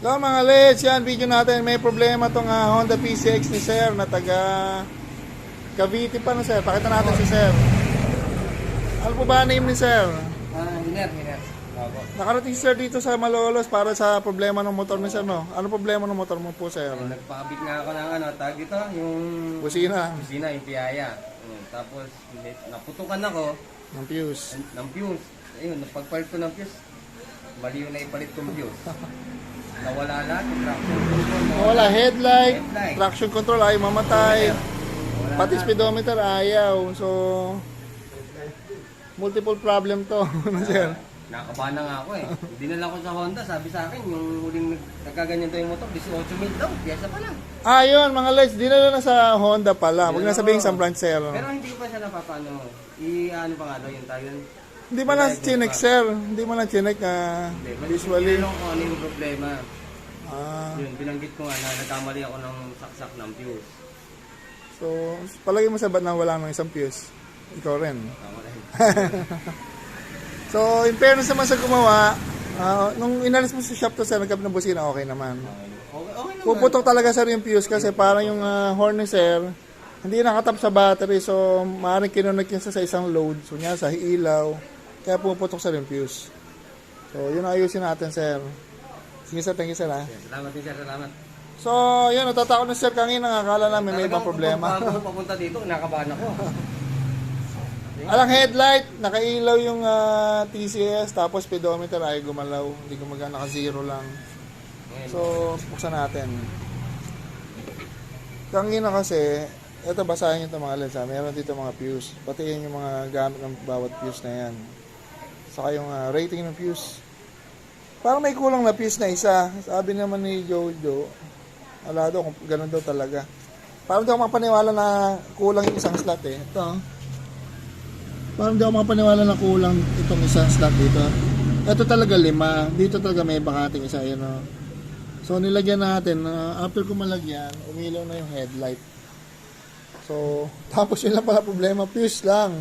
So mga Leds, yan video natin. May problema tong Honda PCX ni Sir na taga Cavite pa na Sir. Pakita natin si Sir. Ano po ba name ni Sir? Hiner. Nakarating si Sir dito sa Malolos para sa problema ng motor ni Sir, no? Ano problema ng motor mo po, Sir? Nagpakabit nga ako ng tag dito, yung Busina. yung piyaya. Tapos naputukan ako Ng fuse. ng fuse. Ayun, napagpalit ko ng fuse. Mali yung naipalit kong fuse. Nawala lahat yung traction control. Wala headlight, Headlight. traction control ay mamatay. Wala Pati lahat. speedometer ayaw. So multiple problem to, no, Sir? Nakabahan na nga ako eh. Dinala ko sa Honda, sabi sa akin, yung huling nagkaganyan to yung motor, 18,000 daw, piyesa pa lang. Yun, mga Leds, dinala na sa Honda pala. Huwag na sabihin sa branch, Sir. Pero hindi ko pa siya napapano. I-ano pa nga daw yung tayo. Hindi man lang chinek, Sir. Hindi man lang chinek visually. Tinanong ko ano yung problema. Ah, Yun, binanggit ko nga na nagkamali ako ng saksak ng fuse. so, palagi mo sa ba't na wala ng isang fuse? Ikaw rin. Tama rin. So, in fairness naman sa gumawa, nung inalis mo sa shop to, Sir, nagkap ng busina, okay naman. Okay naman. Puputok talaga, Sir, yung fuse kasi parang yung horn ni Sir, hindi nakatap sa battery, so maaaring kinunik yun sa isang load, so niya sa ilaw, kaya puputok, Sir, yung fuse. So, yun ang ayusin natin, Sir. Sige, Sir, thank you, Sir, ha. Salamat din, sir. Salamat. So, yun, natatakot na Sir kanina, akala namin may ibang problema. Bago papunta dito, nakabahan ako. Alang headlight, nakailaw yung TCS, tapos speedometer ay gumalaw, hindi gumagana, naka-zero lang. So, buksan natin. Kanina kasi, ito basahin nyo ito mga Leds, meron dito mga fuse. Pati yun yung mga gamit ng bawat fuse na yan. Saka yung rating ng fuse. Parang may kulang na fuse na isa. Sabi naman ni Jojo, wala daw, ganun daw talaga. Parang daw mapaniwala na kulang yung isang slot eh. Ito. Parang di ako makapaniwala na kulang itong isang slot dito. Ito talaga 5. Dito talaga may bakating isa. Yun, no? So nilagyan natin. After ko malagyan, umilaw na yung headlight. So, tapos yun lang pala problema. Fuse lang.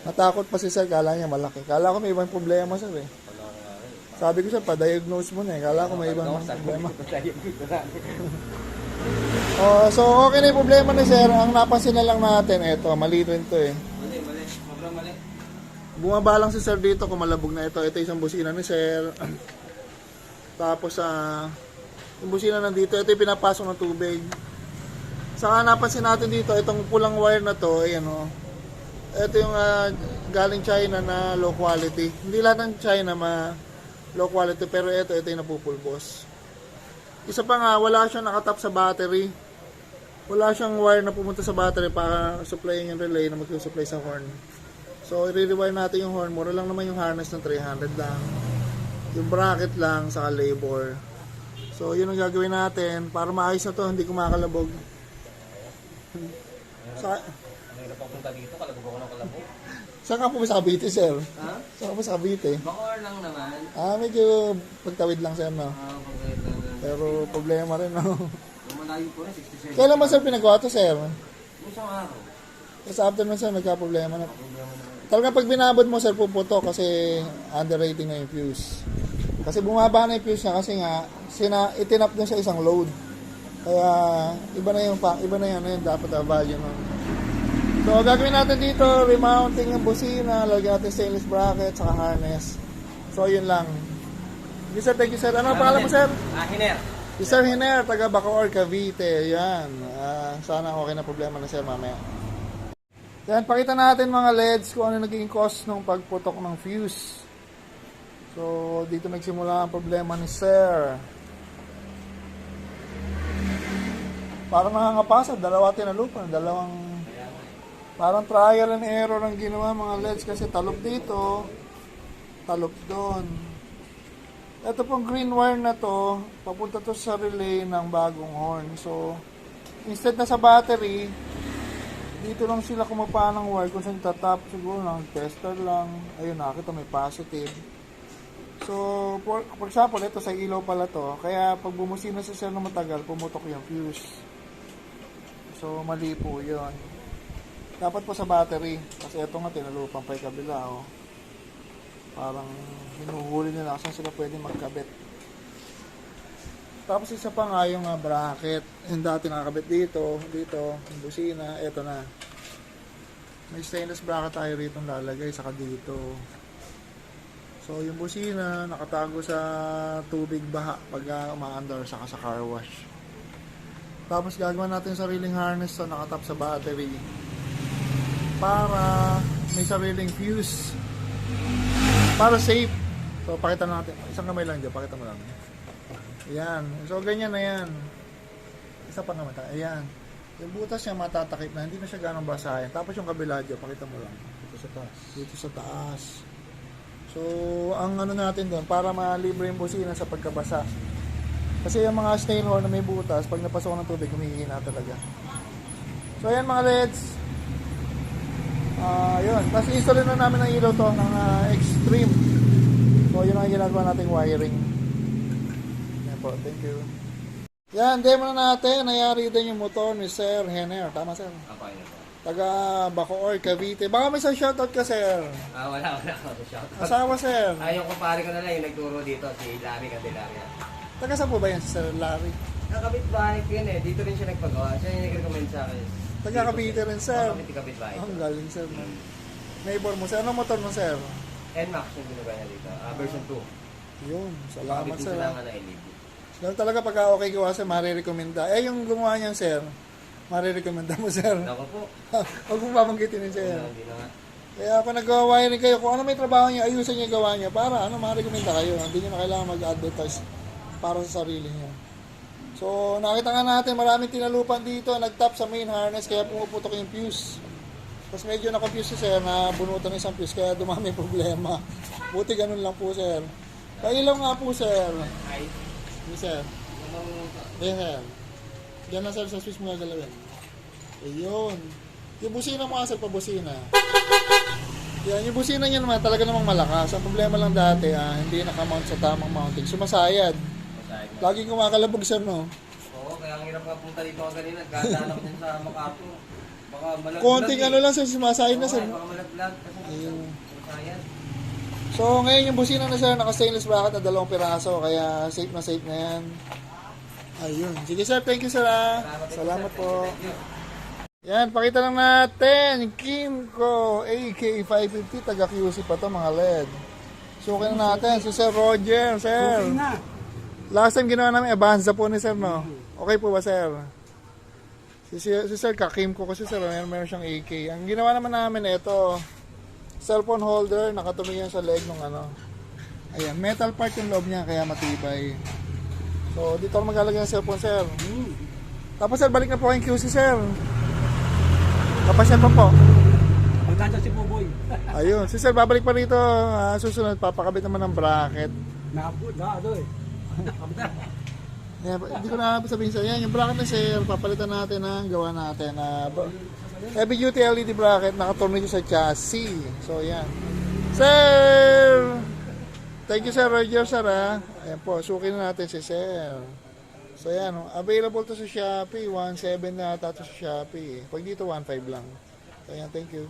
Natakot pa si Sir. Kala niya malaki. Kala ko may ibang problema, Sir, eh. Sabi ko siya, pa-diagnose mo na eh. Kala ko may ibang problema. So okay na yung problema ni Sir. Ang napansin na lang natin, eto, mali rin to eh. Mali. Bumaba lang si Sir dito kung malabog na ito. Ito isang busina ni Sir. Tapos yung busina nandito, ito yung pinapasok ng tubig. Saka napansin natin dito, itong pulang wire na to, ayan o. Ito yung galing China na low quality. Hindi lahat ng China low quality, pero ito yung napupulbos. Isa pa nga, wala siyang nakatap sa battery. Wala siyang wire na pumunta sa battery para supplyin yung relay na mag-supply sa horn. So, i-rewire natin yung horn. Mura lang naman yung harness ng 300 lang. Yung bracket lang, saka labor. So, yun ang gagawin natin. Para maayos na to, hindi kumakalabog. Ang hirap papunta dito, kalabog ako ng kalabog. Saan ka po sa Cavite, Sir? Ha? Saan ka po sa Cavite? Bakor lang naman. Medyo pagtawid lang, Sir, no? Pagkait lang. Pero problema rin, no? Yung malayo po na, 67. Kailan mo, Sir, pinagawa to, Sir? Yung isang araw. Kasi after nun, Sir, nagka-problema na. Problema naman. Talaga pag binabot mo, Sir, puputok kasi underrating na yung fuse. Kasi bumaba na yung fuse niya kasi nga itinap niya sa isang load. Kaya iba na yun dapat value nun. So gagawin natin dito, remounting ng busina, lagyan natin stainless bracket saka harness. So yun lang. Sir, thank you, Sir. Ano ang pangalan mo, Sir? Hiner. Si Sir Hiner, taga Bacoor, Cavite. Yan. Sana okay na problema na, Sir, mamaya. Yan, pakita natin mga Leds kung ano naging cause ng pagputok ng fuse. So, dito nagsimula ang problema ni Sir. Parang nakangapasa, dalawa tinalupan, parang trial and error ang ginawa mga Leds kasi talop dito, talop doon. Ito pong green wire na to, papunta to sa relay ng bagong horn. So, instead na sa battery, dito lang sila kumapa ng wire kung saan tatap, siguro lang tester lang. Ayun, nakita may positive. So, for example, ito sa ilaw pala to. Kaya pag bumusina sa Sir na matagal, pumutok yung fuse. So, mali po yun. Dapat po sa battery. Kasi ito nga, tinalupan pa yung kabila. Oh. Parang hinuhuli nila kung saan sila pwede magkabit. Tapos isa pa nga yung bracket. Yung dati nakakabit dito, yung busina, eto na. May stainless bracket tayo rito lalagay, saka dito. So yung busina, nakatago sa tubig baha pag umaandar, saka sa car wash. Tapos gagawin natin sariling harness na nakatap sa battery. Para may sariling fuse. Para safe. So pakita natin. Isang kamay lang dyan, pakita mo lang. Ayan. So ganyan na yan. Isa pa naman tayo. Ayan. Yung butas niya matatakip na, hindi na siya ganong basahin. Tapos yung kabila dyan, pakita mo lang. Dito sa taas. Dito sa taas. So, ang ano natin doon, para malibre yung busina sa pagkabasa. Kasi yung mga stain hole na may butas, pag napasok ng tubig, humihina talaga. So, ayan mga Reds. Yun. Tapos, install na namin ng ilaw to, ng Extreme. So, yun ang ginagawa nating wiring. Yan po, thank you. Yan, demo na natin. Nayari din yung motor ni Sir Henner. Tama, Sir? Apa yun po? Taga Bacoor, Cavite. Baka may isang shoutout ka, Sir. Wala ako shout out. Asawa, Sir. Yung kumpare ko na lang yung nagturo dito, si Larry Candelaria. Taga saan po ba yan, Sir Larry? Nakabit-bahay ko yun eh, dito rin siya nagpagawa. Siya yung nag-recommend sa akin. Taga Cavite rin, Sir. Kapit-bahay ko. Ang galing, Sir. Neighbor mo, Sir. Ano motor mo, Sir? NMAX yung ginagawa niya dito, version 2. Yun, salamat, Nakabit Sir. din sila nga na LED. Ganun talaga pagka okay gawa, Sir, marirekomenda. Yung gumawa niyan, Sir, marirekomenda mo, Sir. Ako po. Huwag mong babanggitin yun, Sir. Hindi na nga. Kaya kung nag-wiring kayo, kung ano may trabaho niyo, ayusin niyo gawa niyo para ma-recommenda kayo. Hindi niyo na kailangan mag-advertise para sa sarili niyo. So, nakita nga natin, maraming tinalupan dito, nag-tap sa main harness, kaya pumuputok yung fuse. Tapos medyo na-confuse si Sir na bunutan ng isang fuse, kaya dumami yung problema. Buti ganun lang po, Sir. Pailaw nga po, Sir. Ay, Yes, Sir. Yes, Sir. Diyan lang, Sir, sa switch mo gagalawin. Ayun. Yung busina mo, Sir, pabusina. Yan, yung busina niya naman, talaga namang malakas. Ang problema lang dati, hindi nakamount sa tamang mounting. Sumasayad. masayag na. Laging kumakalabog, Sir, no? Oo, kaya ang hirap nga punta dito ka kanina. Gandaan ako din sa MacArthur. Baka malaglag. Konting ano lang, Sir, sumasayad na, Sir. Baka malaglag. Kasi Ayun. masayag. So, ngayon yung busina na, Sir, naka-stainless bracket na 2 piraso. Kaya safe na yan. Ayun. Sige, Sir. Thank you, Sir. Salamat po. Thank you. Yan, pakita lang natin. Kimco AK550. Taga QC pa to, mga LED. Sukin na natin. Si Sir Roger, Sir. Last time ginawa namin, Avanza po ni Sir, no? Okay po ba, Sir? Si Sir, ka-Kimco kasi, Sir. Meron siyang AK. Ang ginawa naman namin, ito. Cellphone holder, nakatumingin sa leg ng ano. Ayan, metal part yung loob niya, kaya matibay. So, dito ako maglalagay ng cellphone, Sir. Tapos, Sir, balik na po kayong QC, Sir. Kapasyan pa po. Magkanta si Buboy. Ayun, si Sir, babalik pa rito. Susunod, papakabit naman ng bracket. Nakabot na ano eh. Ayan, hindi ko na sabihin sa yan. Yung bracket na, Sir, papalitan natin ang gawa natin. Heavy duty LED bracket, nakatornilyo sa chassis. So, yan. Sir! Thank you, Sir Roger, Sir, Ayan po, sukin na natin si Sir. So, yan. Available to sa Shopee. 1.7 na ata to sa Shopee. Pag dito, 1.5 lang. So, yan. Thank you.